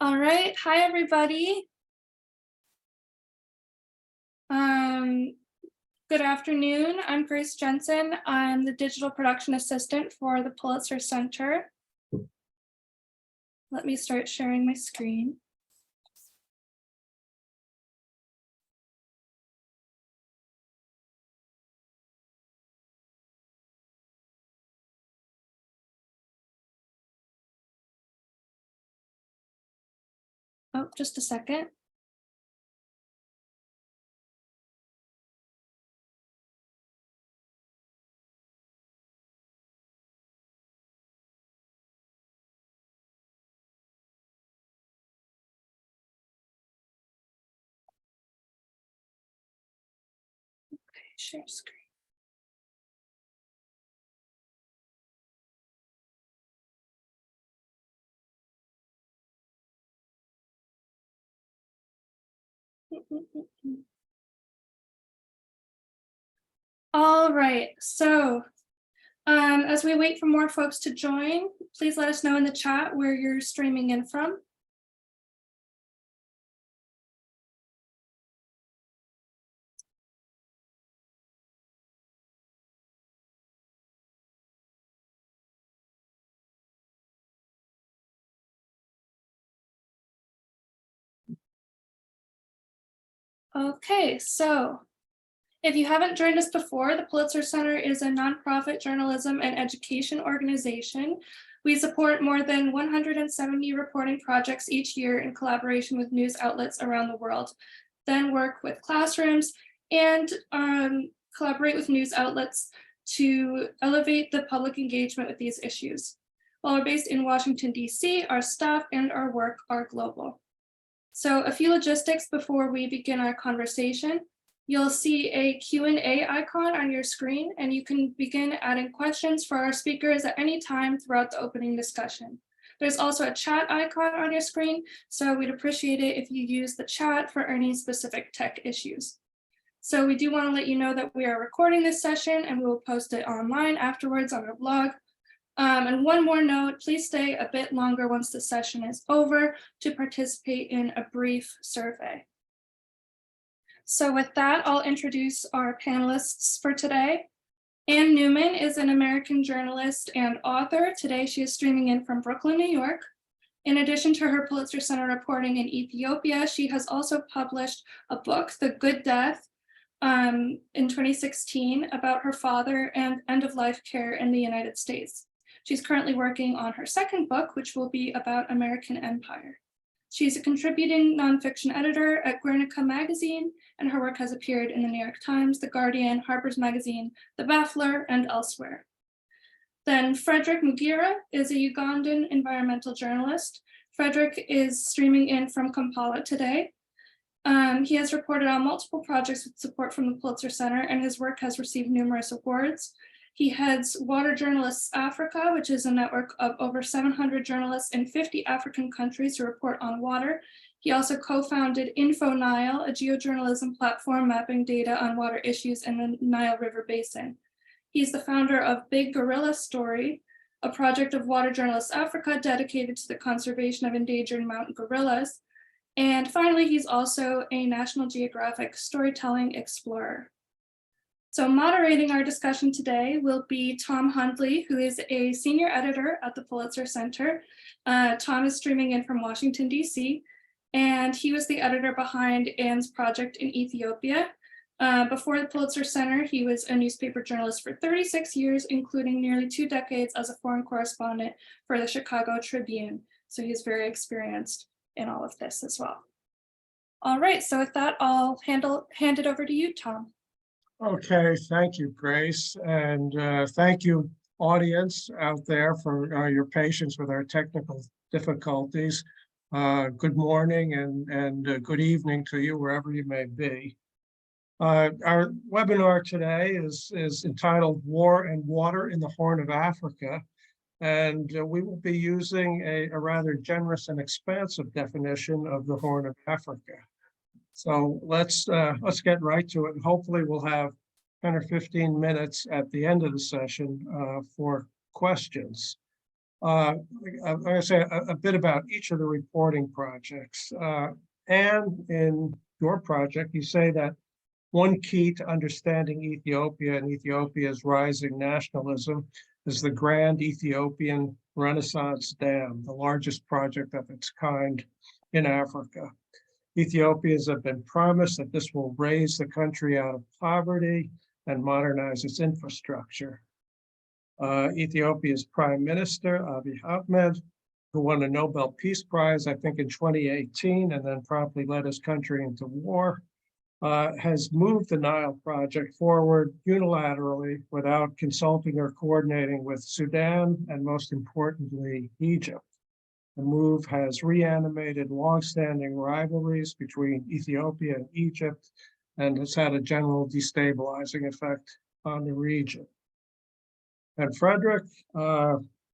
All right. Hi, everybody. Good afternoon. I'm Grace Jensen. I'm the digital production assistant for the Pulitzer Center. Let me start sharing my screen. Oh, just a second. Okay, share screen. All right, so as we wait for more folks to join, please let us know in the chat where you're streaming in from. Okay, so if you haven't joined us before, the Pulitzer Center is a nonprofit journalism and education organization. We support more than 170 reporting projects each year in collaboration with news outlets around the world, then work with classrooms and collaborate with news outlets to elevate the public engagement with these issues. While we're based in Washington, D.C., our staff and our work are global. So a few logistics before we begin our conversation. You'll see a Q&A icon on your screen, and you can begin adding questions for our speakers at any time throughout the opening discussion. There's also a chat icon on your screen, so we'd appreciate it if you use the chat for any specific tech issues. So we do want to let you know that we are recording this session and we will post it online afterwards on our blog. And one more note, please stay a bit longer once the session is over to participate in a brief survey. So with that, I'll introduce our panelists for today. Anne Neumann is an American journalist and author. Today, she is streaming in from Brooklyn, New York. In addition to her Pulitzer Center reporting in Ethiopia, she has also published a book, The Good Death, in 2016 about her father and end-of-life care in the United States. She's currently working on her second book, which will be about American Empire. She's a contributing nonfiction editor at Guernica magazine, and her work has appeared in the New York Times, The Guardian, Harper's Magazine, The Baffler, and elsewhere. Then Fredrick Mugira is a Ugandan environmental journalist. Fredrick is streaming in from Kampala today. He has reported on multiple projects with support from the Pulitzer Center, and his work has received numerous awards. He heads Water Journalists Africa, which is a network of over 700 journalists in 50 African countries who report on water. He also co-founded Infonile, a geojournalism platform mapping data on water issues in the Nile River Basin. He's the founder of Big Gorilla Story, a project of Water Journalists Africa dedicated to the conservation of endangered mountain gorillas. And finally, he's also a National Geographic storytelling explorer. So moderating our discussion today will be Tom Hundley, who is a senior editor at the Pulitzer Center. Tom is streaming in from Washington, D.C., and he was the editor behind Anne's project in Ethiopia. Before the Pulitzer Center, he was a newspaper journalist for 36 years, including nearly 2 decades as a foreign correspondent for the Chicago Tribune. So he's very experienced in all of this as well. All right, so with that, I'll hand it over to you, Tom. Okay, thank you, Grace, and thank you, audience out there, for your patience with our technical difficulties. Good morning and good evening to you, wherever you may be. Our webinar today is entitled War and Water in the Horn of Africa, and we will be using a rather generous and expansive definition of the Horn of Africa. So let's get right to it, and hopefully we'll have 10 or 15 minutes at the end of the session for questions. I'm going to say a bit about each of the reporting projects. And in your project, you say that one key to understanding Ethiopia and Ethiopia's rising nationalism is the Grand Ethiopian Renaissance Dam, the largest project of its kind in Africa. Ethiopians have been promised that this will raise the country out of poverty and modernize its infrastructure. Ethiopia's Prime Minister, Abiy Ahmed, who won a Nobel Peace Prize, I think in 2018, and then promptly led his country into war, has moved the Nile project forward unilaterally without consulting or coordinating with Sudan and, most importantly, Egypt. The move has reanimated longstanding rivalries between Ethiopia and Egypt and has had a general destabilizing effect on the region. And Fredrick,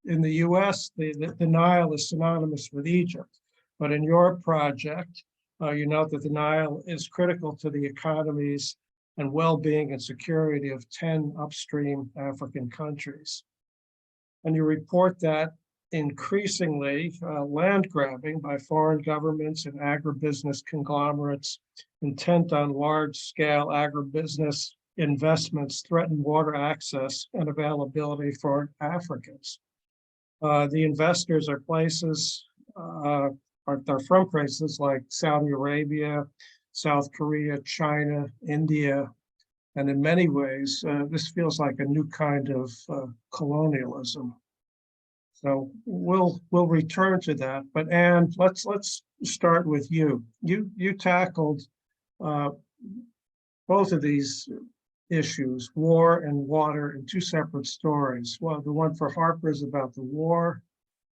in the US, the Nile is synonymous with Egypt, but in your project, you note that the Nile is critical to the economies and well-being and security of 10 upstream African countries. And you report that increasingly land grabbing by foreign governments and agribusiness conglomerates intent on large-scale agribusiness investments threaten water access and availability for Africans. The investors are from places like Saudi Arabia, South Korea, China, India, and in many ways, this feels like a new kind of colonialism. So we'll return to that. But Anne, let's start with you. You tackled both of these issues, war and water, in two separate stories. Well, the one for Harper is about the war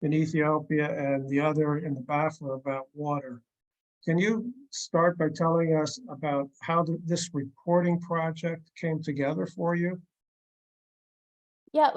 in Ethiopia, and the other in the Bafla about water. Can you start by telling us about how this reporting project came together for you? Yeah, it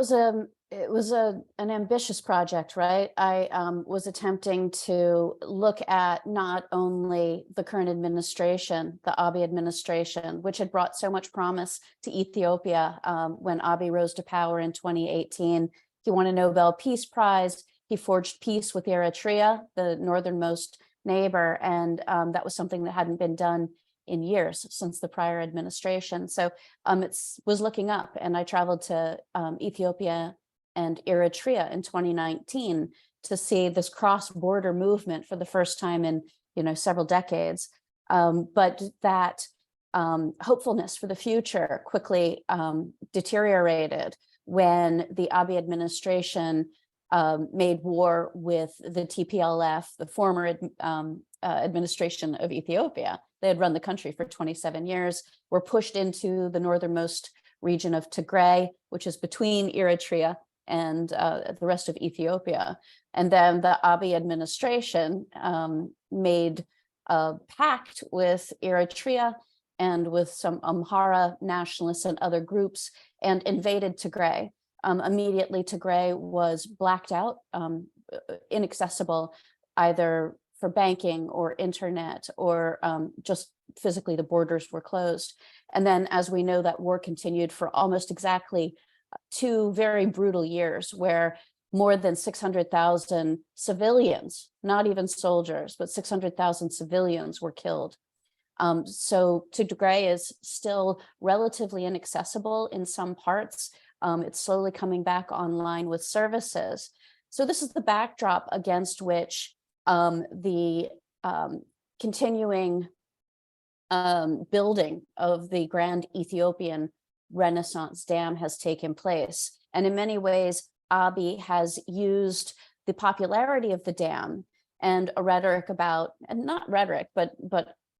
was an ambitious project, right? I was attempting to look at not only the current administration, the Abiy administration, which had brought so much promise to Ethiopia when Abiy rose to power in 2018. He won a Nobel Peace Prize. He forged peace with Eritrea, the northernmost neighbor, and that was something that hadn't been done in years since the prior administration. So it was looking up, and I traveled to Ethiopia and Eritrea in 2019 to see this cross-border movement for the first time in several decades. But that hopefulness for the future quickly deteriorated when the Abiy administration made war with the TPLF, the former administration of Ethiopia. They had run the country for 27 years, were pushed into the northernmost region of Tigray, which is between Eritrea and the rest of Ethiopia. And then the Abiy administration made a pact with Eritrea and with some Amhara nationalists and other groups and invaded Tigray. Immediately, Tigray was blacked out, inaccessible, either for banking or internet or just physically the borders were closed. And then, as we know, that war continued for almost exactly 2 very brutal years, where more than 600,000 civilians, not even soldiers, but 600,000 civilians were killed. So Tigray is still relatively inaccessible in some parts. It's slowly coming back online with services. So this is the backdrop against which the continuing building of the Grand Ethiopian Renaissance Dam has taken place. And in many ways, Abiy has used the popularity of the dam and a rhetoric about, and not rhetoric, but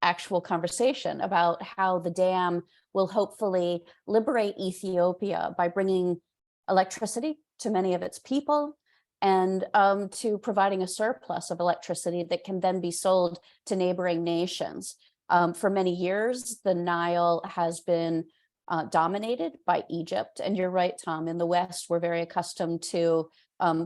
actual conversation about how the dam will hopefully liberate Ethiopia by bringing electricity to many of its people and to providing a surplus of electricity that can then be sold to neighboring nations. For many years, the Nile has been dominated by Egypt. And you're right, Tom, in the West, we're very accustomed to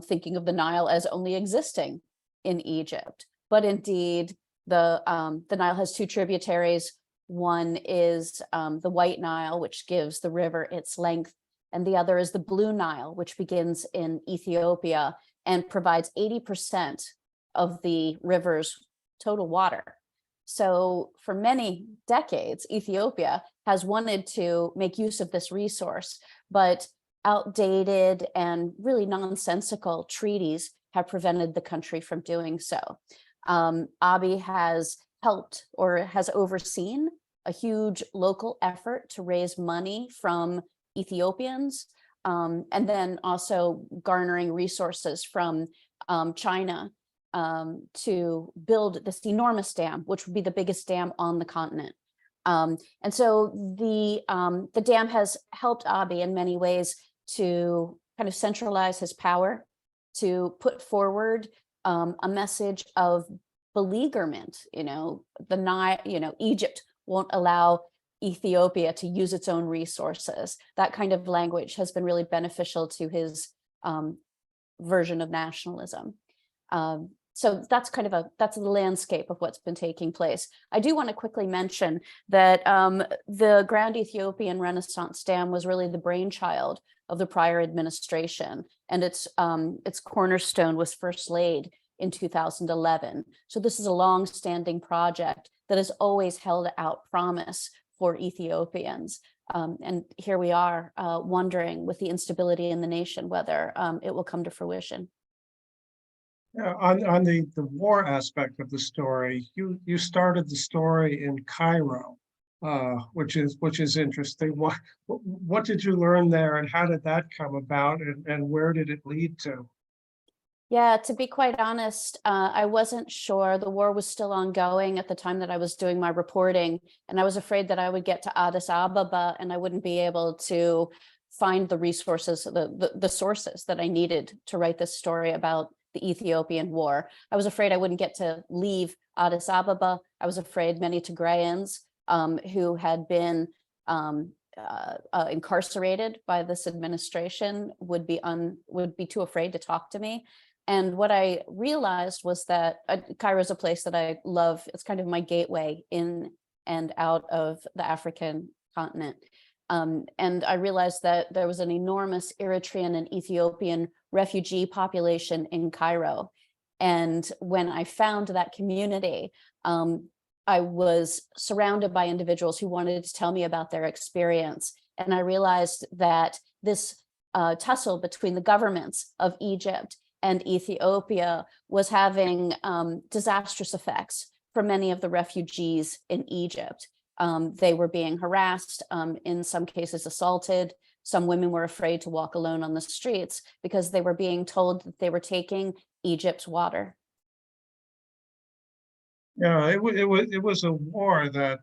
thinking of the Nile as only existing in Egypt. But indeed, the Nile has 2 tributaries. One is the White Nile, which gives the river its length, and the other is the Blue Nile, which begins in Ethiopia and provides 80% of the river's total water. So for many decades, Ethiopia has wanted to make use of this resource, but outdated and really nonsensical treaties have prevented the country from doing so. Abiy has helped or has overseen a huge local effort to raise money from Ethiopians, and then also garnering resources from China to build this enormous dam, which would be the biggest dam on the continent. And so the dam has helped Abiy in many ways to kind of centralize his power, to put forward a message of beleaguerment. The Nile, Egypt won't allow Ethiopia to use its own resources. That kind of language has been really beneficial to his version of nationalism. So that's that's the landscape of what's been taking place. I do want to quickly mention that the Grand Ethiopian Renaissance Dam was really the brainchild of the prior administration, and its cornerstone was first laid in 2011. So this is a long-standing project that has always held out promise for Ethiopians. And here we are wondering, with the instability in the nation, whether it will come to fruition. Yeah, on the war aspect of the story, you started the story in Cairo, which is interesting. What did you learn there, and how did that come about, and where did it lead to? Yeah, to be quite honest, I wasn't sure. The war was still ongoing at the time that I was doing my reporting, and I was afraid that I would get to Addis Ababa and I wouldn't be able to find the resources, the sources that I needed to write this story about the Ethiopian war. I was afraid I wouldn't get to leave Addis Ababa. I was afraid many Tigrayans who had been incarcerated by this administration would be too afraid to talk to me. And what I realized was that Cairo is a place that I love. It's kind of my gateway in and out of the African continent. And I realized that there was an enormous Eritrean and Ethiopian refugee population in Cairo. And when I found that community, I was surrounded by individuals who wanted to tell me about their experience. And I realized that this tussle between the governments of Egypt and Ethiopia was having disastrous effects for many of the refugees in Egypt. They were being harassed, in some cases assaulted. Some women were afraid to walk alone on the streets because they were being told that they were taking Egypt's water. Yeah, it was a war that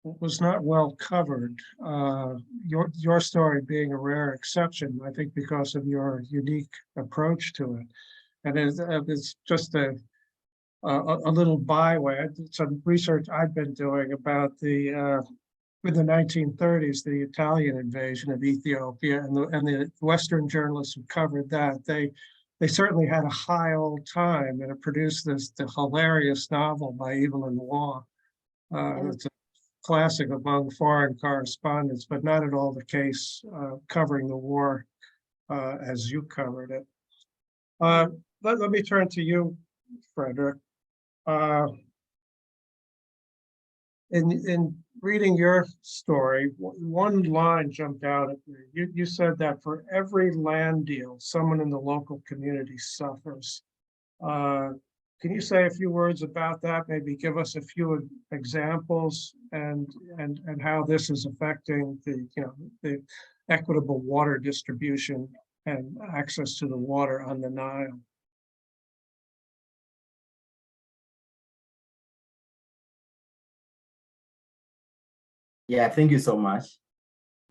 was not well covered. Your story being a rare exception, I think, because of your unique approach to it. And it's just a little byway. I did some research I've been doing about in the 1930s, the Italian invasion of Ethiopia, and the Western journalists who covered that, they certainly had a high old time, and it produced the hilarious novel by Evelyn Waugh. It's a classic among foreign correspondents, but not at all the case covering the war as you covered it. Let me turn to you, Fredrick. In reading your story, one line jumped out at me. You said that for every land deal, someone in the local community suffers. Can you say a few words about that? Maybe give us a few examples and how this is affecting the equitable water distribution and access to the water on the Nile. Yeah, thank you so much.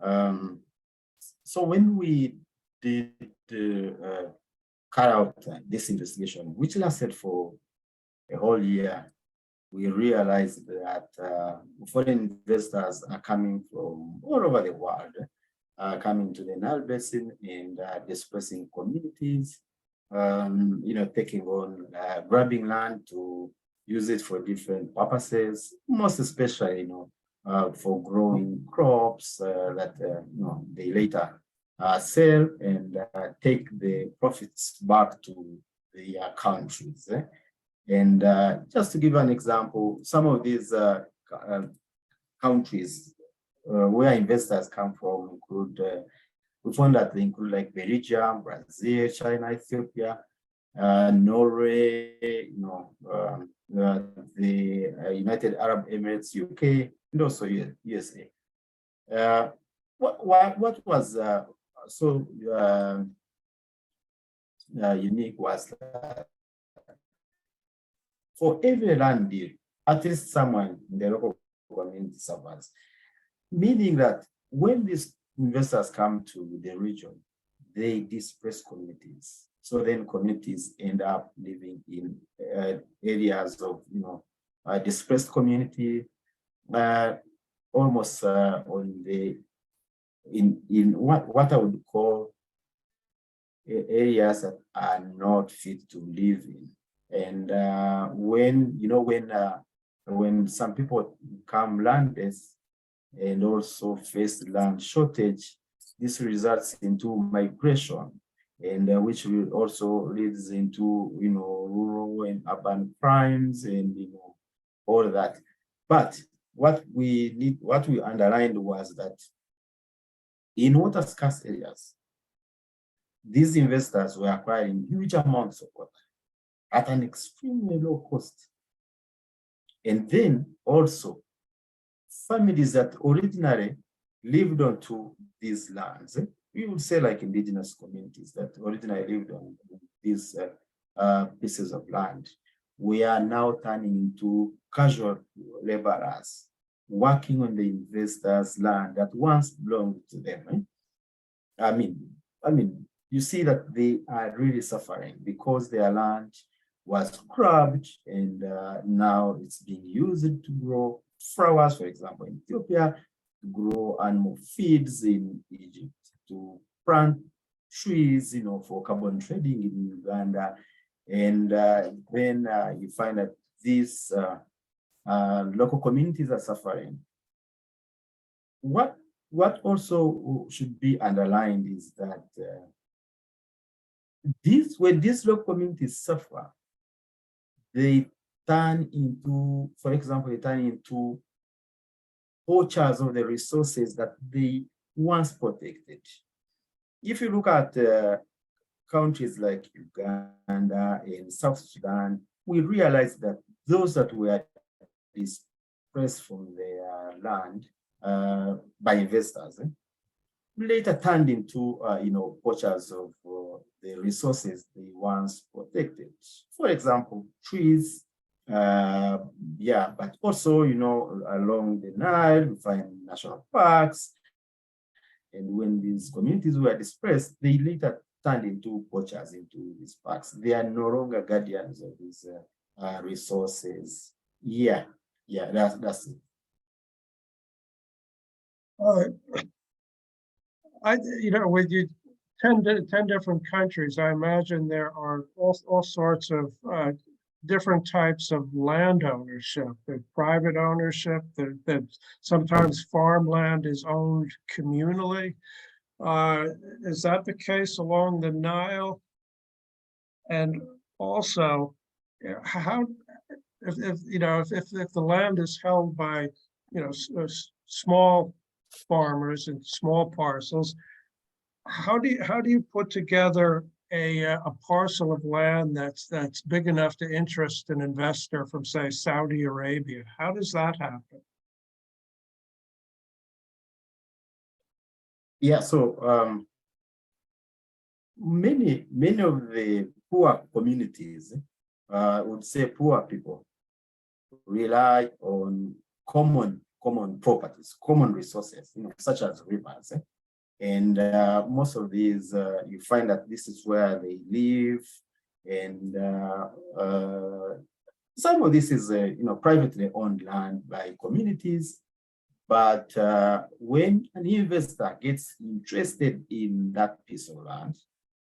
So when we did carry out this investigation, which lasted for a whole year, we realized that foreign investors are coming from all over the world, coming to the Nile Basin and displacing communities, taking on, grabbing land to use it for different purposes, most especially, for growing crops that they later sell and take the profits back to their countries. And just to give an example, some of these countries where investors come from include, we found that they include like Belgium, Brazil, China, Ethiopia, Norway, the United Arab Emirates, UK, and also USA. What was so unique was that for every land deal, at least someone in the local community suffers, meaning that when these investors come to the region, they displace communities. So then communities end up living in areas of, displaced community, almost on the in what I would call areas that are not fit to live in. And when some people become landless and also face land shortage, this results into migration, and which will also leads into rural and urban crimes and all that. But what we underlined was that in water scarce areas, these investors were acquiring huge amounts of water at an extremely low cost. And then also families that originally lived onto these lands, we would say like indigenous communities that originally lived on these pieces of land, we are now turning into casual laborers working on the investors' land that once belonged to them. I mean, you see that they are really suffering because their land was grabbed and now it's being used to grow flowers, for example, in Ethiopia, to grow animal feeds in Egypt, to plant trees, for carbon trading in Uganda. And then you find that these local communities are suffering. What also should be underlined is that when these local communities suffer, they turn into, for example, poachers of the resources that they once protected. If you look at countries like Uganda and South Sudan, we realize that those that were displaced from their land by investors later turned into poachers of the resources they once protected. For example, trees, but also along the Nile, we find national parks. And when these communities were displaced, they later turned into poachers into these parks. They are no longer guardians of these resources. That's it. With you 10 different countries, I imagine there are all sorts of different types of land ownership. There's private ownership, that sometimes farmland is owned communally. Is that the case along the Nile? And also, how if the land is held by small farmers and small parcels, how do you put together a parcel of land that's big enough to interest an investor from, say, Saudi Arabia? How does that happen? Yeah, so many of the poor communities, would say poor people, rely on common properties, common resources, such as rivers. And most of these, you find that this is where they live, and some of this is, privately owned land by communities. But when an investor gets interested in that piece of land,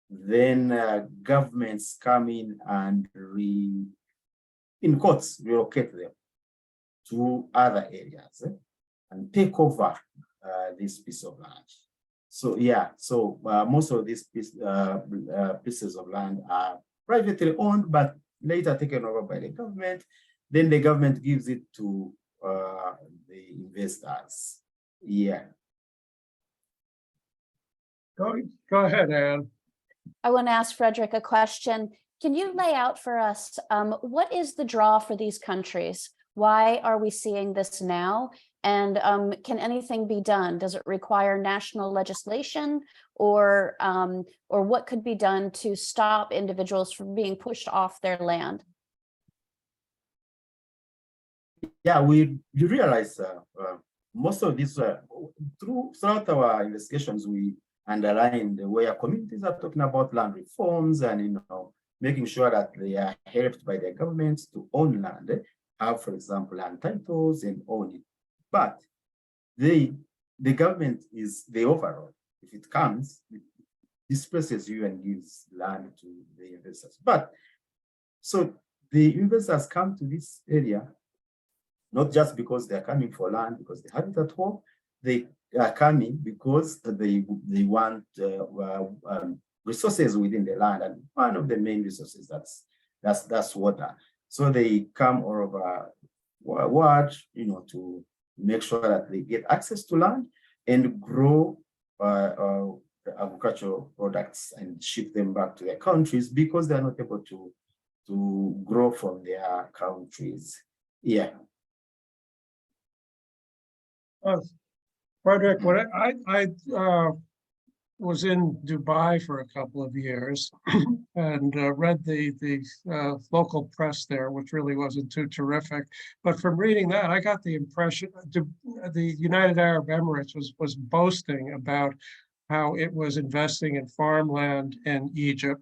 then governments come in and relocate them to other areas and take over this piece of land. So yeah, so most of these pieces of land are privately owned, but later taken over by the government. Then the government gives it to the investors. Yeah. Go ahead, Anne. I want to ask Fredrick a question. Can you lay out for us what is the draw for these countries? Why are we seeing this now? And can anything be done? Does it require national legislation, or what could be done to stop individuals from being pushed off their land? Yeah, you realize most of this throughout our investigations, we underlined where communities are talking about land reforms and making sure that they are helped by their governments to own land, have, for example, land titles and own it. But the government is the overall. If it comes, it displaces you and gives land to the investors. But so the investors come to this area not just because they're coming for land, because they have it at home. They are coming because they want resources within the land, and one of the main resources that's water. So they come all over world, to make sure that they get access to land and grow agricultural products and ship them back to their countries because they're not able to grow from their countries. Yeah. Fredrick, when I was in Dubai for a couple of years and read the local press there, which really wasn't too terrific. But from reading that, I got the impression the United Arab Emirates was boasting about how it was investing in farmland in Egypt,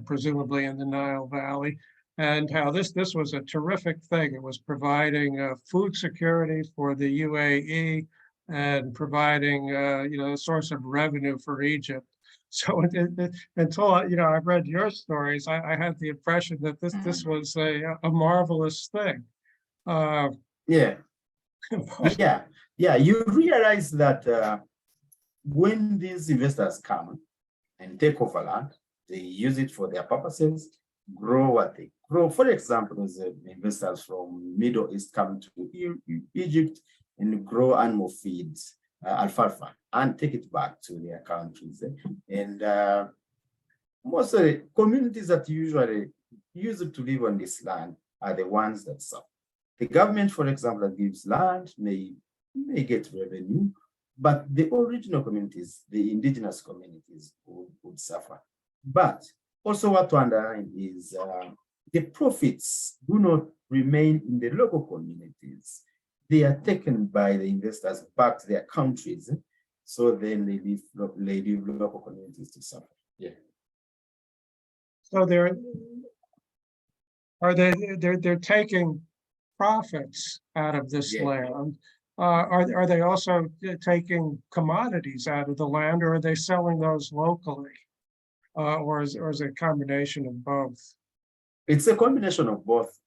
presumably in the Nile Valley, and how this was a terrific thing. It was providing food security for the UAE and providing a source of revenue for Egypt. So until I've read your stories, I had the impression that this was a marvelous thing. Yeah. You realize that when these investors come and take over land, they use it for their purposes, grow what they grow. For example, the investors from Middle East come to Egypt and grow animal feeds, alfalfa, and take it back to their countries. And most of the communities that usually use it to live on this land are the ones that suffer. The government, for example, that gives land may get revenue, but the original communities, the indigenous communities, would suffer. But also what to underline is the profits do not remain in the local communities. They are taken by the investors back to their countries. So then they leave local communities to suffer. Yeah. So they're taking profits out of this land. Are they also taking commodities out of the land, or are they selling those locally? Or is it a combination of both? It's a combination of both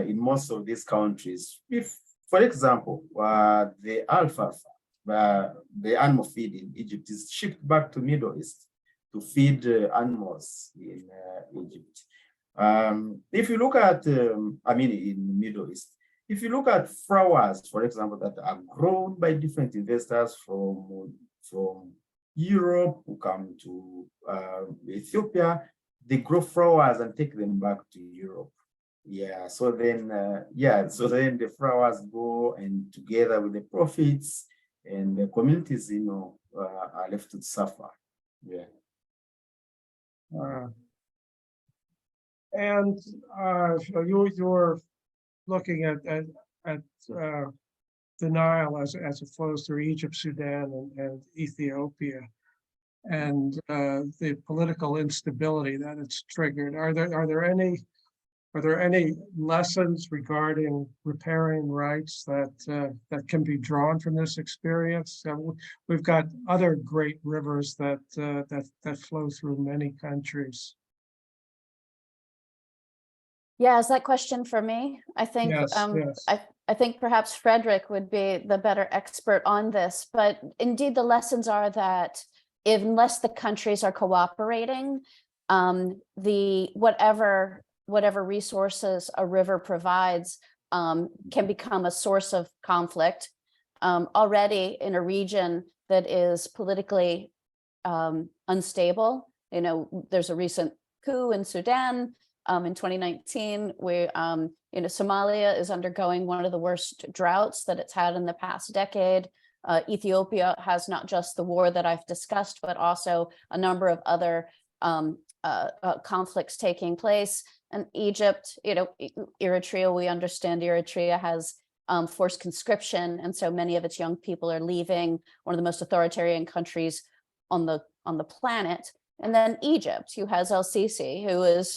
in most of these countries. If, for example, the alfalfa, the animal feed in Egypt is shipped back to Middle East to feed animals in Egypt. If you look at, in Middle East, if you look at flowers, for example, that are grown by different investors from Europe who come to Ethiopia, they grow flowers and take them back to Europe. Yeah, so then the flowers go and together with the profits, and the communities, are left to suffer. Yeah. And so you're looking at the Nile as it flows through Egypt, Sudan, and Ethiopia, and the political instability that it's triggered. Are there any lessons regarding riparian rights that can be drawn from this experience? We've got other great rivers that flow through many countries. Yeah, is that question for me? I think yes. I think perhaps Fredrick would be the better expert on this, but indeed the lessons are that unless the countries are cooperating, the whatever resources a river provides can become a source of conflict. Already in a region that is politically unstable, there's a recent coup in Sudan in 2019, where Somalia is undergoing one of the worst droughts that it's had in the past decade. Ethiopia has not just the war that I've discussed, but also a number of other conflicts taking place. And Egypt, Eritrea, we understand Eritrea has forced conscription, and so many of its young people are leaving, one of the most authoritarian countries on the planet. And then Egypt, who has El-Sisi, who is,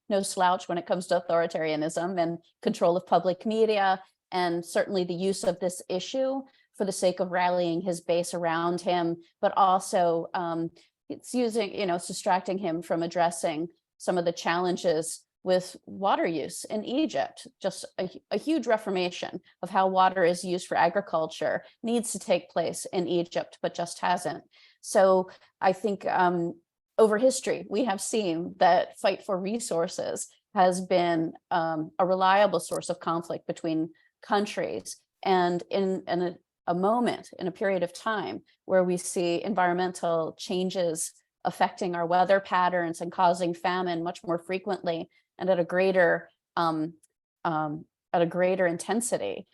no slouch when it comes to authoritarianism and control of public media, and certainly the use of this issue for the sake of rallying his base around him, but also it's using, it's distracting him from addressing some of the challenges with water use in Egypt. Just a huge reformation of how water is used for agriculture needs to take place in Egypt, but just hasn't. So I think over history, we have seen that fight for resources has been a reliable source of conflict between countries. And in a moment, in a period of time where we see environmental changes affecting our weather patterns and causing famine much more frequently and at a greater intensity,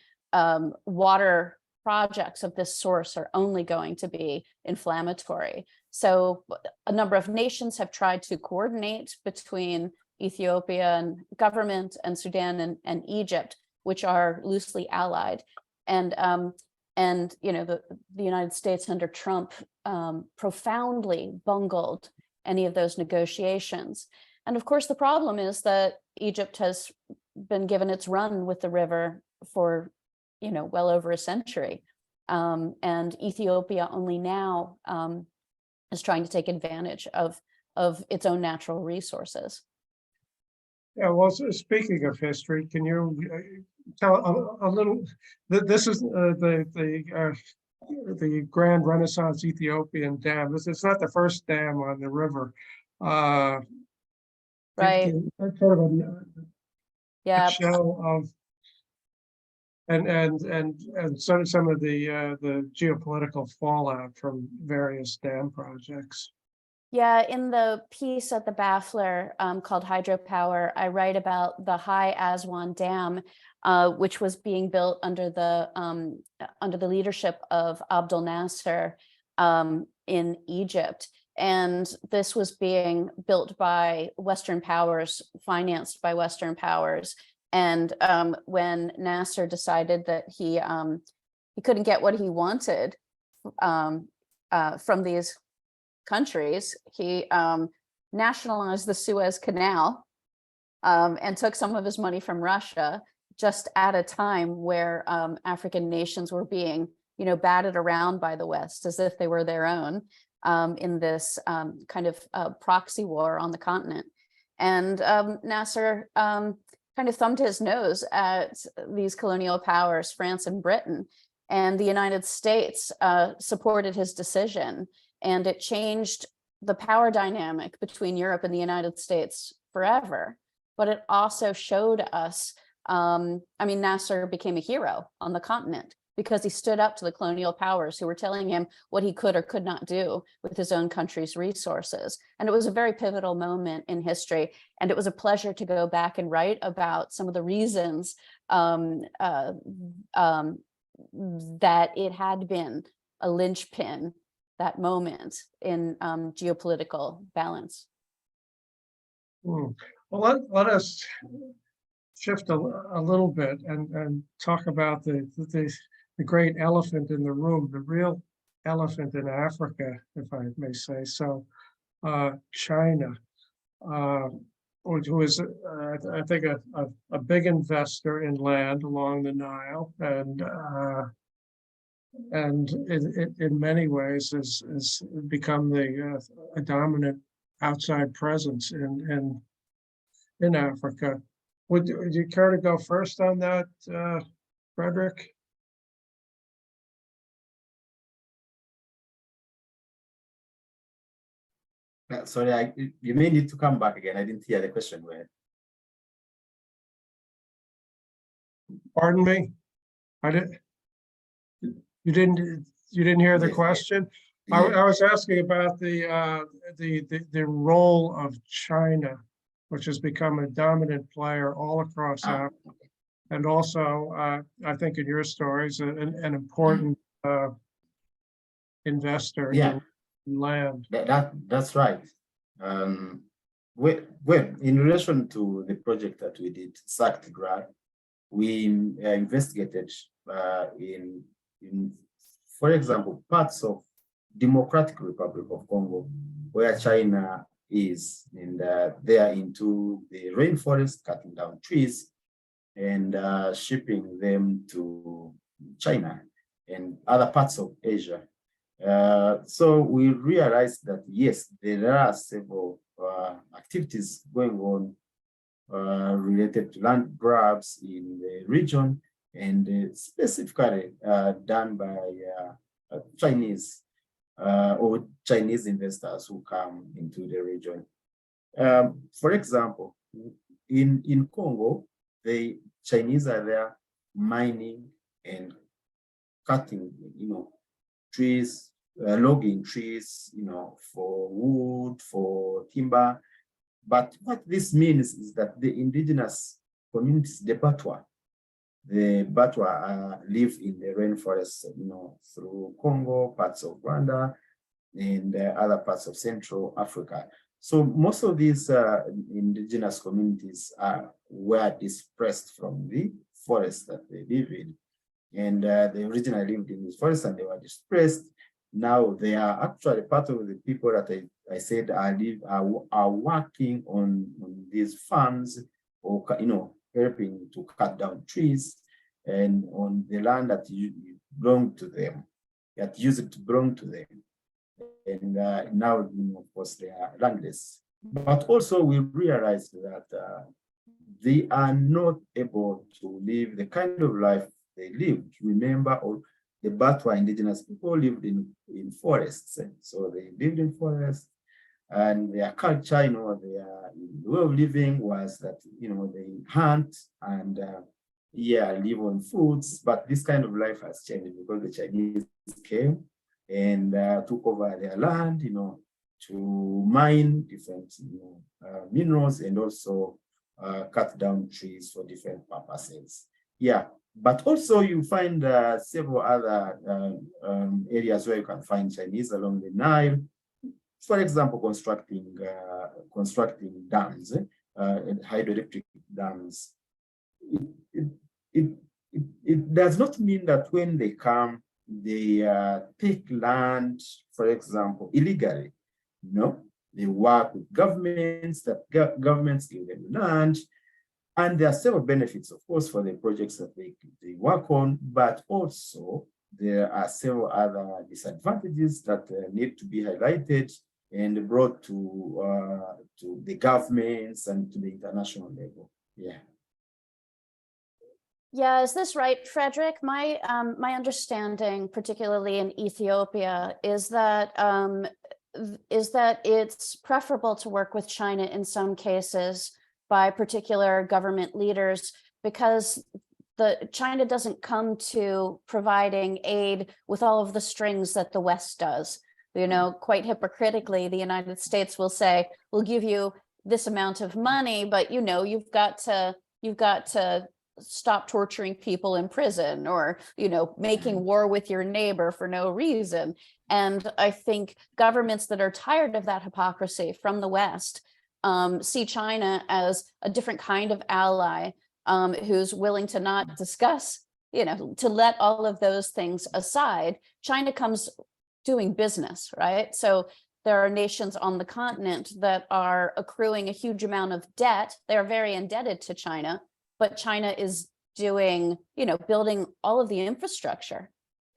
water projects of this source are only going to be inflammatory. So a number of nations have tried to coordinate between Ethiopian government and Sudan and Egypt, which are loosely allied. And the United States under Trump profoundly bungled any of those negotiations. And of course, the problem is that Egypt has been given its run with the river for, well over a century. And Ethiopia only now is trying to take advantage of its own natural resources. Yeah, well, speaking of history, can you tell a little? This is the Grand Renaissance Ethiopian Dam. It's not the first dam on the river. Right. Sort of Yeah. Show of and some of the geopolitical fallout from various dam projects. Yeah, in the piece at the Baffler called Hydropower, I write about the High Aswan Dam, which was being built under the leadership of Abdel Nasser in Egypt. And this was being built by Western powers, financed by Western powers. And when Nasser decided that he couldn't get what he wanted from these countries, he nationalized the Suez Canal and took some of his money from Russia, just at a time where African nations were being, batted around by the West as if they were their own in this kind of proxy war on the continent. And Nasser kind of thumbed his nose at these colonial powers, France and Britain, and the United States supported his decision. And it changed the power dynamic between Europe and the United States forever. But it also showed us, Nasser became a hero on the continent because he stood up to the colonial powers who were telling him what he could or could not do with his own country's resources. And it was a very pivotal moment in history. And it was a pleasure to go back and write about some of the reasons that it had been a linchpin, that moment in geopolitical balance. Well, let us shift a little bit and talk about the great elephant in the room, the real elephant in Africa, if I may say so, China, who is, I think, a big investor in land along the Nile, and in many ways has become a dominant outside presence in Africa. Would you care to go first on that, Fredrick? Sorry, you may need to come back again. I didn't hear the question well. Pardon me? I didn't. You didn't hear the Yes. question? Yeah. I was asking about the role of China, which has become a dominant player all across Ah, Africa, and also I think in your stories an important investor Yeah. in land. That's right. Well, in relation to the project that we did, Tigray, we investigated in, for example, parts of Democratic Republic of Congo, where China is, and they are into the rainforest, cutting down trees and shipping them to China and other parts of Asia. So we realized that yes, there are several activities going on related to land grabs in the region, and specifically done by Chinese or Chinese investors who come into the region. For example, in Congo, the Chinese are there mining and cutting, trees, logging trees, for wood, for timber. But what this means is that the indigenous communities, the Batwa live in the rainforest, through Congo, parts of Rwanda, and other parts of Central Africa. So most of these indigenous communities were displaced from the forest that they live in. And they originally lived in this forest and they were displaced. Now they are actually part of the people that I said are working on these farms, or helping to cut down trees and on the land that belong to them, that used to belong to them. And now, of course, they are landless. But also we realized that they are not able to live the kind of life they lived. Remember, all the Batwa indigenous people lived in forests. So they lived in forests, and their culture, their way of living was that, they hunt and live on foods. But this kind of life has changed because the Chinese came and took over their land, to mine different minerals, and also cut down trees for different purposes. Yeah, but also you find several other areas where you can find Chinese along the Nile. For example, constructing dams, hydroelectric dams. It does not mean that when they come, they take land, for example, illegally. They work with governments, that governments give them land, and there are several benefits, of course, for the projects that they work on, but also there are several other disadvantages that need to be highlighted and brought to the governments and to the international level. Yeah. Yeah, is this right, Fredrick? My understanding, particularly in Ethiopia, is that it's preferable to work with China in some cases by particular government leaders, because China doesn't come to providing aid with all of the strings that the West does. Quite hypocritically, the United States will say, we'll give you this amount of money, but you've got to stop torturing people in prison, or making war with your neighbor for no reason. And I think governments that are tired of that hypocrisy from the West see China as a different kind of ally, who's willing to not discuss, to let all of those things aside. China comes doing business, right? So there are nations on the continent that are accruing a huge amount of debt. They're very indebted to China, but China is doing, building all of the infrastructure.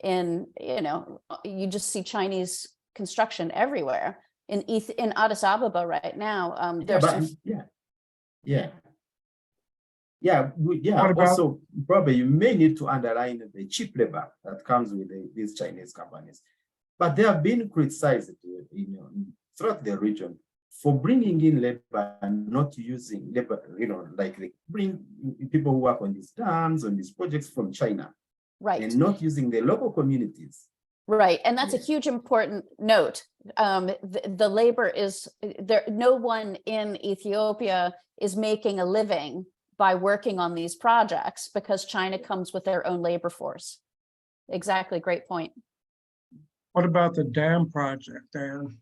You just see Chinese construction everywhere. In Addis Ababa right now, there's What about- Also, probably you may need to underline the cheap labor that comes with these Chinese companies. But they have been criticized throughout the region for bringing in labor and not using labor, like they bring people who work on these dams, on these projects from China. Right. And not using the local communities. Right, and that's a huge important note. The labor is there. No one in Ethiopia is making a living by working on these projects because China comes with their own labor force. Exactly, great point. What about the dam project, Dan?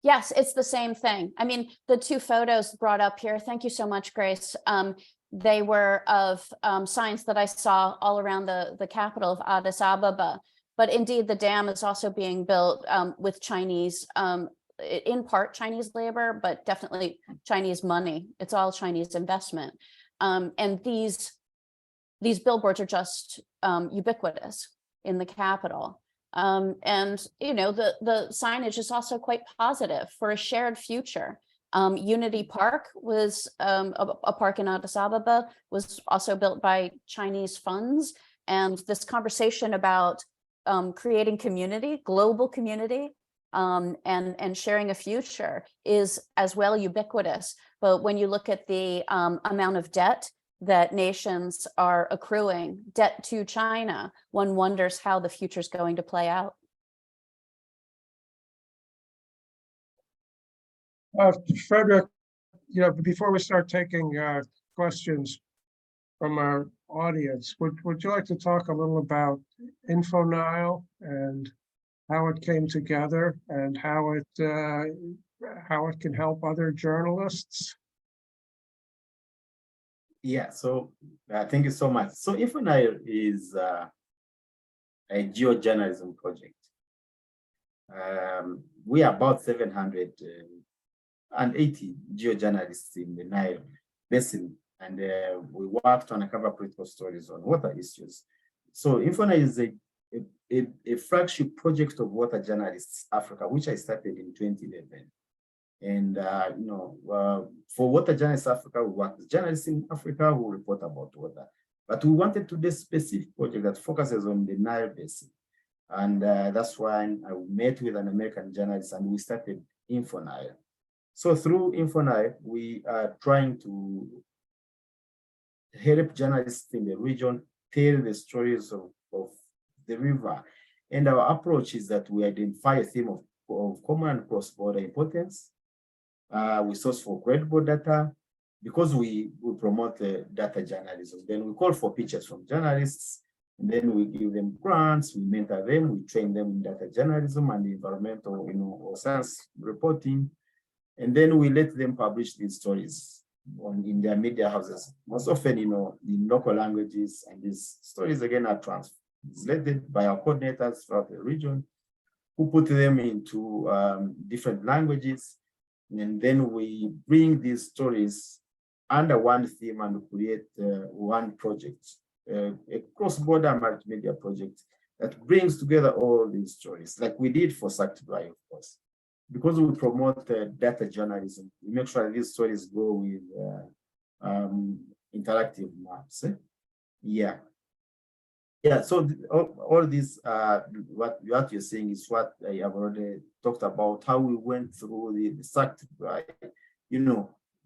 Yes, it's the same thing. I mean, the two photos brought up here, thank you so much, Grace. They were of signs that I saw all around the capital of Addis Ababa. But indeed, the dam is also being built with Chinese, in part Chinese labor, but definitely Chinese money. It's all Chinese investment. And these billboards are just ubiquitous in the capital. And, the signage is also quite positive for a shared future. Unity Park was a park in Addis Ababa, was also built by Chinese funds. And this conversation about creating community, global community, and sharing a future is as well ubiquitous. But when you look at the amount of debt that nations are accruing, debt to China, one wonders how the future is going to play out. Fredrick, before we start taking questions from our audience, would you like to talk a little about Infonile and how it came together and how it can help other journalists? Yeah, so thank you so much. So Infonile is a geojournalism project. We are about 780 geojournalists in the Nile Basin, and we worked on a couple of political stories on water issues. So Infonile is a flagship project of Water Journalists Africa, which I started in 2011. And for Water Journalists Africa, we work with journalists in Africa who report about water. But we wanted to do a specific project that focuses on the Nile Basin. And that's why I met with an American journalist and we started Infonile. So through Infonile, we are trying to help journalists in the region tell the stories of the river. And our approach is that we identify a theme of common and cross-border importance. We source for credible data because we promote data journalism. Then we call for pitches from journalists, and then we give them grants, we mentor them, we train them in data journalism and environmental, or science reporting. And then we let them publish these stories in their media houses, most often, in local languages. And these stories, again, are translated by our coordinators throughout the region, who put them into different languages. And then we bring these stories under one theme and create one project, a cross-border multimedia project that brings together all these stories, like we did for Tigray, of course. Because we promote data journalism, we make sure these stories go with interactive maps. Yeah, so all this, what you're saying is what I have already talked about, how we went through the Tigray.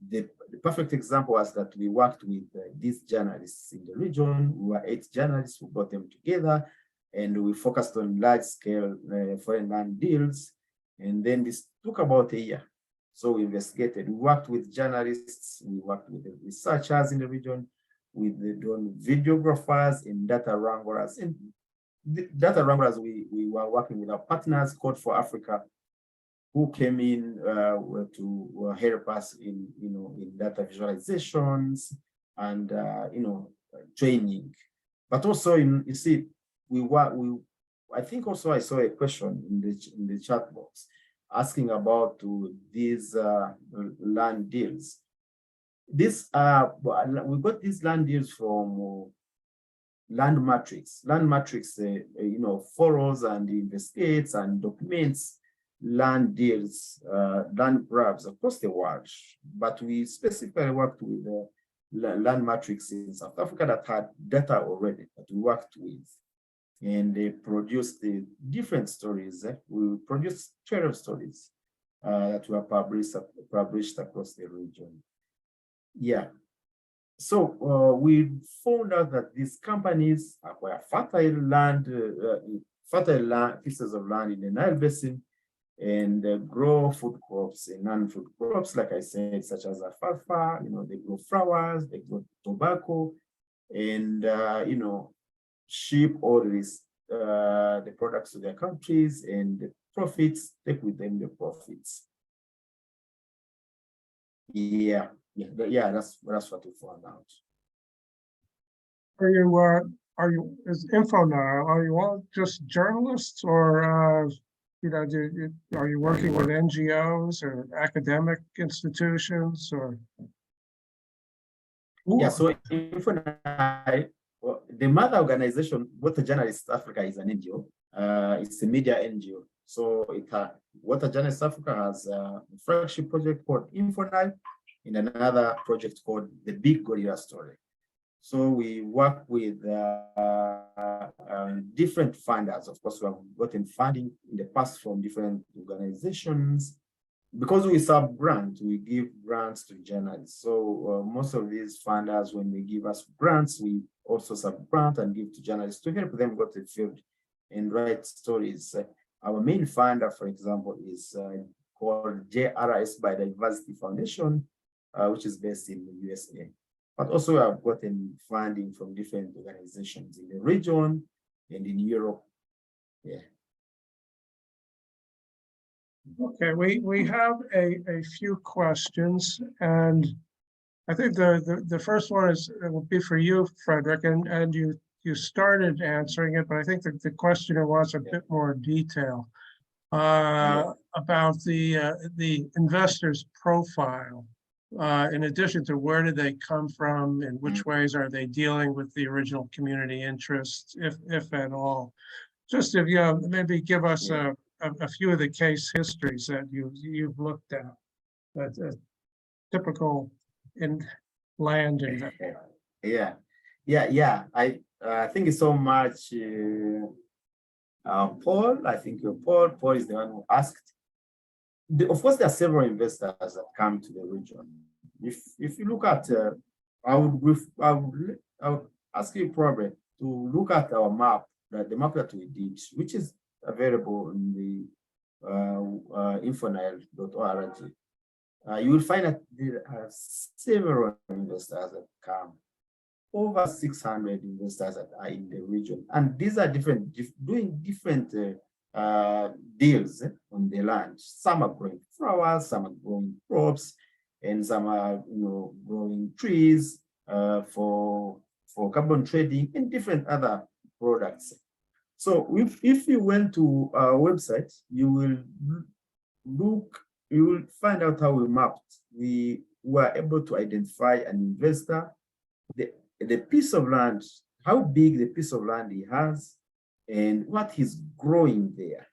The perfect example was that we worked with these journalists in the region. We were 8 journalists who brought them together, and we focused on large-scale foreign land deals. And then this took about a year. So we investigated. We worked with journalists, we worked with the researchers in the region, with the drone videographers and data wranglers. And the data wranglers, we were working with our partners, Code for Africa, who came in to help us in data visualizations and training. But also, you see, I think also I saw a question in the chat box asking about these land deals. We got these land deals from Land Matrix. Land Matrix, follows and investigates and documents land deals, land grabs across the world. But we specifically worked with land matrix in South Africa that had data already that we worked with. And they produced the different stories. We produced 12 stories that were published across the region. Yeah. So we found out that these companies acquire fertile land, pieces of land in the Nile Basin, and grow food crops and non-food crops, like I said, such as alfalfa. They grow flowers, they grow tobacco, and ship all these the products to their countries, and the profits, take with them the profits. Yeah, that's what we found out. Is Infonile, are you all just journalists, or are you working with NGOs or academic institutions, or? Yeah, so Infonile, the mother organization, Water Journalists Africa, is an NGO. It's a media NGO. So Water Journalists Africa has a flagship project called Infonile, and another project called The Big Gorilla Story. So we work with different funders. Of course, we have gotten funding in the past from different organizations. Because we sub-grant, we give grants to journalists. So most of these funders, when they give us grants, we also sub-grant and give to journalists to help them go to the field and write stories. Our main funder, for example, is called JRS Biodiversity Foundation, which is based in the USA. But also I've gotten funding from different organizations in the region and in Europe. Yeah. Okay, we have a few questions, and I think the first one will be for you, Fredrick, and you started answering it, but I think that the questioner wants a bit more detail about the investor's profile. In addition to where did they come from, and which ways are they dealing with the original community interests, if at all. Just if you maybe give us a few of the case histories that you've looked at. That's a typical in land investment. Yeah. I thank you so much, Paul. I think Paul is the one who asked. Of course, there are several investors that come to the region. If you look at, I would ask you probably to look at our map, the map that we did, which is available in the infonile.org. You will find that there are several investors that come, over 600 investors that are in the region, and these are doing different deals on the land. Some are growing flowers, some are growing crops, and some are growing trees for carbon trading and different other products. So if you went to our website, you will find out how we mapped. We were able to identify an investor, the piece of land, how big the piece of land he has, and what he's growing there,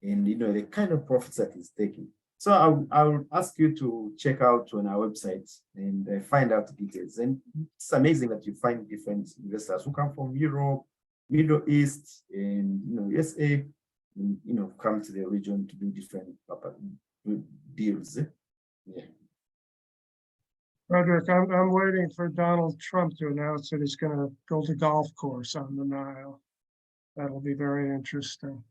and the kind of profits that he's taking. So I'll ask you to check out on our website and find out details. And it's amazing that you find different investors who come from Europe, Middle East, and USA, and, come to the region to do different deals. Yeah. Fredrick, I'm waiting for Donald Trump to announce that he's going to build a golf course on the Nile. That'll be very interesting.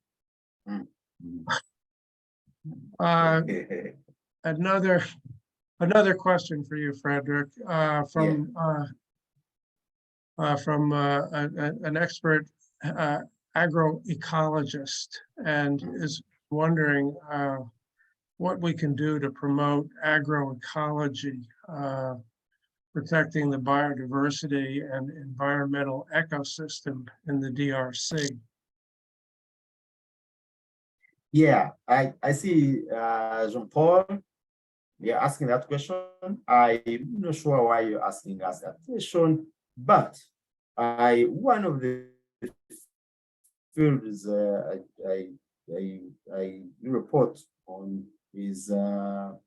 Another question for you, Fredrick, from an expert agroecologist, and is wondering what we can do to promote agroecology, protecting the biodiversity and environmental ecosystem in the DRC. Yeah, I see Jean-Paul, you're asking that question. I'm not sure why you're asking us that question, but one of the fields I report on is the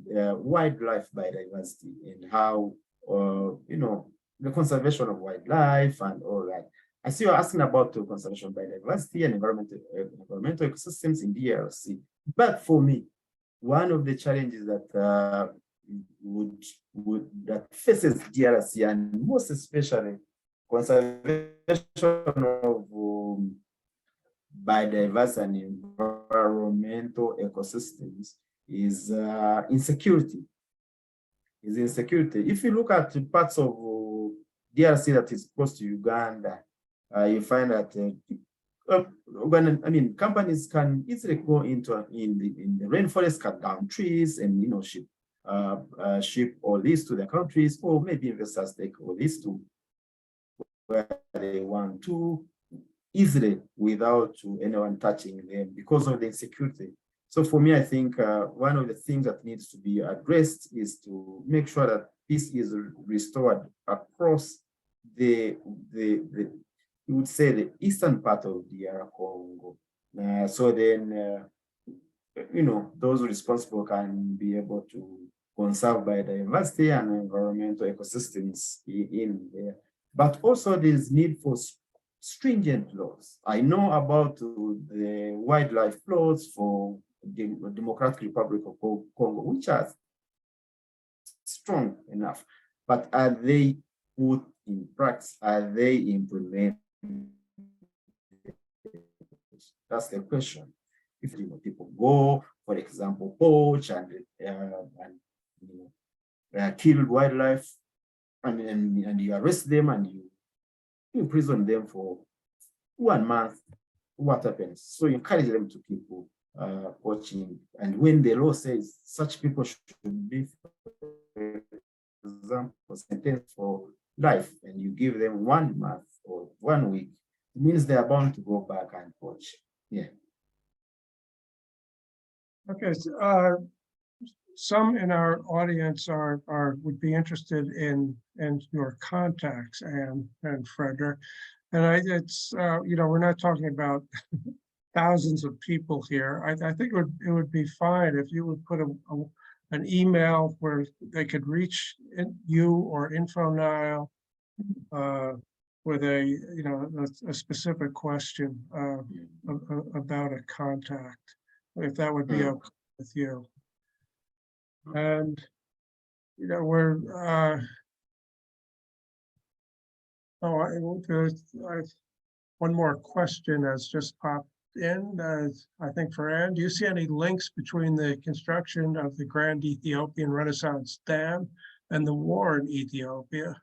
wildlife biodiversity and how, the conservation of wildlife and all that. I see you're asking about the conservation of biodiversity and environmental ecosystems in DRC. But for me, one of the challenges that that faces DRC, and most especially conservation of biodiverse and environmental ecosystems, is insecurity. If you look at parts of DRC that is close to Uganda, you find that companies can easily go into in the rainforest, cut down trees, and ship all this to their countries, or maybe investors take all this to where they want to easily without anyone touching them because of the insecurity. So for me, I think one of the things that needs to be addressed is to make sure that peace is restored across you would say the eastern part of DR Congo. So then, those responsible can be able to conserve biodiversity and environmental ecosystems in there. But also there's need for stringent laws. I know about the wildlife laws for the Democratic Republic of Congo, which are strong enough, but are they put in practice? Are they implemented? That's the question. If people go, for example, poach and kill wildlife, and you arrest them and you imprison them for 1 month, what happens? So you encourage them to keep poaching, and when the law says such people should be, for example, sentenced for life, and you give them 1 month or 1 week, it means they are bound to go back and poach. Yeah. Okay, so, some in our audience would be interested in your contacts, and Fredrick, and we're not talking about thousands of people here. I think it would be fine if you would put an email where they could reach you or Infonile with a specific question about a contact, if that would be okay with you. And we're one more question has just popped in, I think for Anne. Do you see any links between the construction of the Grand Ethiopian Renaissance Dam and the war in Ethiopia?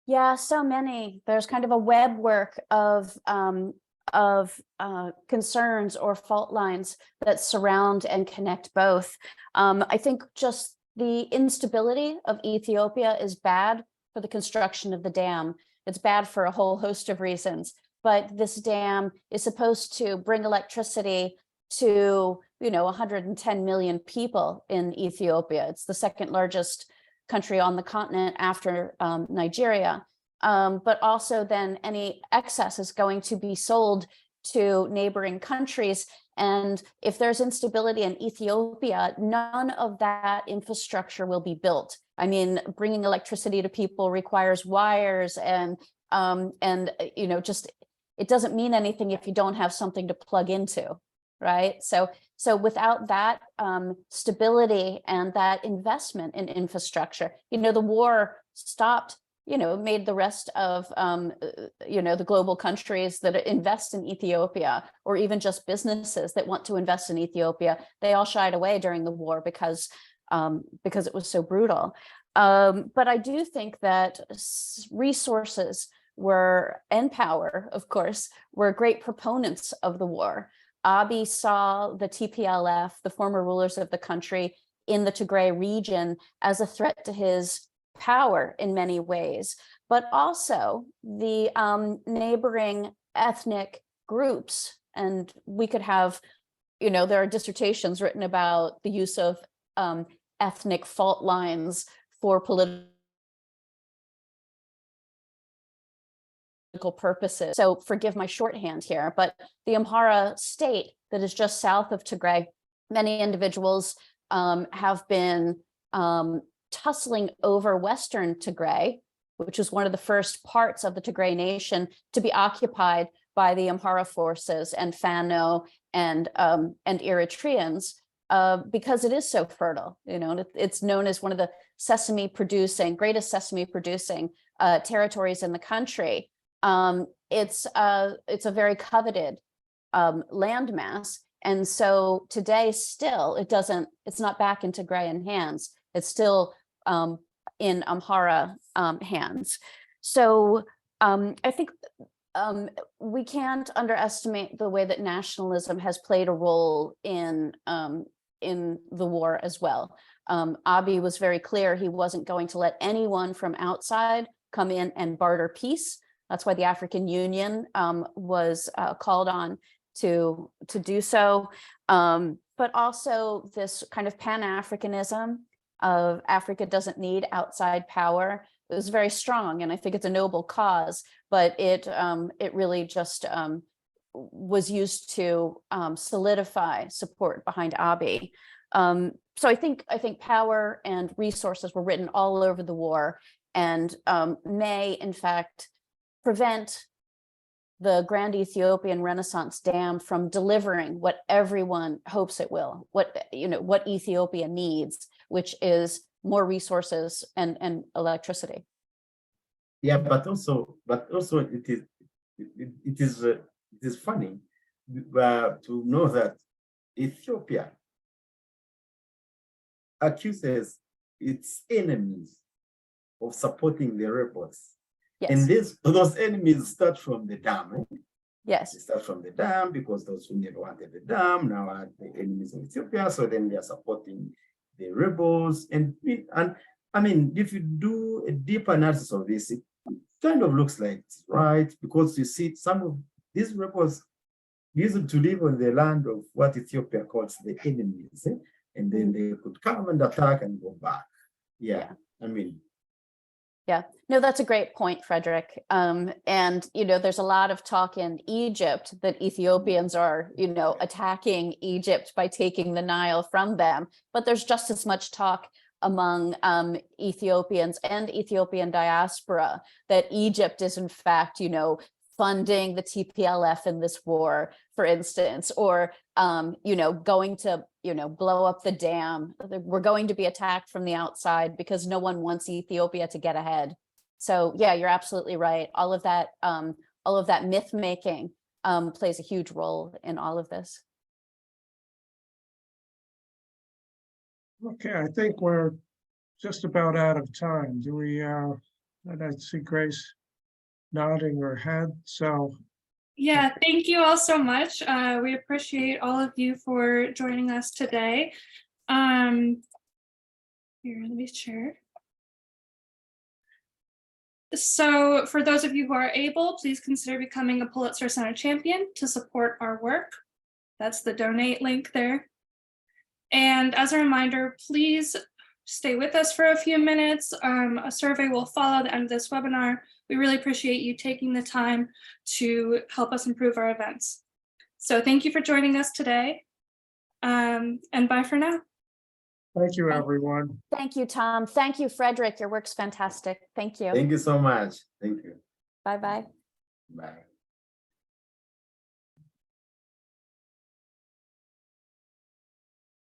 Yeah, so many. There's kind of a web work of concerns or fault lines that surround and connect both. I think just the instability of Ethiopia is bad for the construction of the dam. It's bad for a whole host of reasons, but this dam is supposed to bring electricity to 110 million people in Ethiopia. It's the second largest country on the continent after Nigeria. But also then any excess is going to be sold to neighboring countries. And if there's instability in Ethiopia, none of that infrastructure will be built. I mean, bringing electricity to people requires wires and just, it doesn't mean anything if you don't have something to plug into, right? So without that stability and that investment in infrastructure, the war stopped, made the rest of, the global countries that invest in Ethiopia, or even just businesses that want to invest in Ethiopia, they all shied away during the war because it was so brutal. But I do think that resources and power, of course, were great proponents of the war. Abiy saw the TPLF, the former rulers of the country in the Tigray region, as a threat to his power in many ways, but also the neighboring ethnic groups. And we could have, there are dissertations written about the use of ethnic fault lines for political purposes. So forgive my shorthand here, but the Amhara state that is just south of Tigray, many individuals have been tussling over Western Tigray, which was one of the first parts of the Tigray nation to be occupied by the Amhara forces and Fano and Eritreans, because it is so fertile. You know, it's known as one of the greatest sesame producing territories in the country. It's a very coveted landmass. And so today still, it's not back in Tigrayan hands. It's still in Amhara hands. So I think we can't underestimate the way that nationalism has played a role in the war as well. Abiy was very clear he wasn't going to let anyone from outside come in and barter peace. That's why the African Union was called on to do so. But also this kind of Pan-Africanism of Africa doesn't need outside power. It was very strong, and I think it's a noble cause, but it really just was used to solidify support behind Abiy. So I think power and resources were written all over the war, and may in fact prevent the Grand Ethiopian Renaissance Dam from delivering what everyone hopes it will, what Ethiopia needs, which is more resources and electricity. Yeah, but also it is funny to know that Ethiopia accuses its enemies of supporting the rebels. Yes. And those enemies start from the dam. Eh? Yes. They start from the dam because those who never wanted the dam now are the enemies of Ethiopia. So then they are supporting the rebels. And I mean, if you do a deep analysis of this, it kind of looks like it's right, because you see some of these rebels used to live on the land of what Ethiopia calls the enemies. Eh? And then they could come and attack and go back. Yeah. I mean. Yeah, no, that's a great point, Fredrick. And, there's a lot of talk in Egypt that Ethiopians are, attacking Egypt by taking the Nile from them. But there's just as much talk among Ethiopians and Ethiopian diaspora that Egypt is, in fact, funding the TPLF in this war, for instance, or, going to, blow up the dam. We're going to be attacked from the outside because no one wants Ethiopia to get ahead. So yeah, you're absolutely right. All of that myth making plays a huge role in all of this. Okay, I think we're just about out of time. Do we, I see Grace nodding her head, so. Yeah, thank you all so much. We appreciate all of you for joining us today. Here, let me share. So for those of you who are able, please consider becoming a Pulitzer Center champion to support our work. That's the donate link there. And as a reminder, please stay with us for a few minutes. A survey will follow at the end of this webinar. We really appreciate you taking the time to help us improve our events. So thank you for joining us today, and bye for now. Thank you, everyone. Thank you, Tom. Thank you, Fredrick. Your work's fantastic. Thank you. Thank you so much. Thank you. Bye-bye. Bye.